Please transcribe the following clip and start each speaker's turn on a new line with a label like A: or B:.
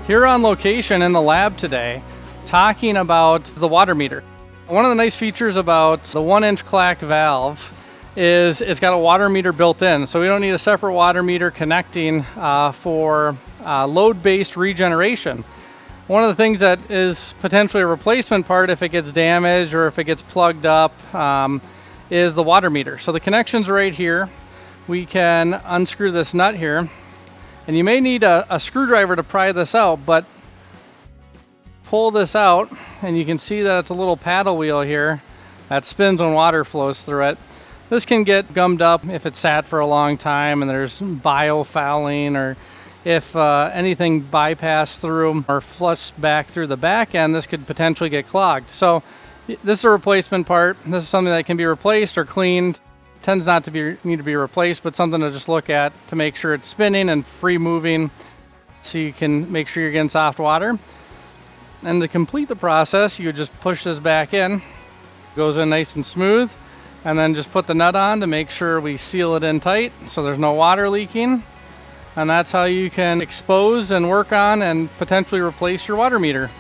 A: Here on location in the lab today, talking about the water meter. One of the nice features about the 1-inch clack valve is it's got a water meter built in, so we don't need a separate water meter connecting for load-based regeneration. One of the things that is potentially a replacement part if it gets damaged or if it gets plugged up is the water meter. So the connection's right here. We can unscrew this nut here, and you may need a screwdriver to pry this out, but pull this out and you can see that it's a little paddle wheel here that spins when water flows through it. This can get gummed up if it's sat for a long time and there's biofouling, or if anything bypassed through or flushed back through the back end, this could potentially get clogged. So this is a replacement part. This is something that can be replaced or cleaned. Tends not to need to be replaced, but something to just look at to make sure it's spinning and free moving, so you can make sure you're getting soft water. And to complete the process, you would just push this back in. It goes in nice and smooth, and then just put the nut on to make sure we seal it in tight so there's no water leaking. And that's how you can expose and work on and potentially replace your water meter.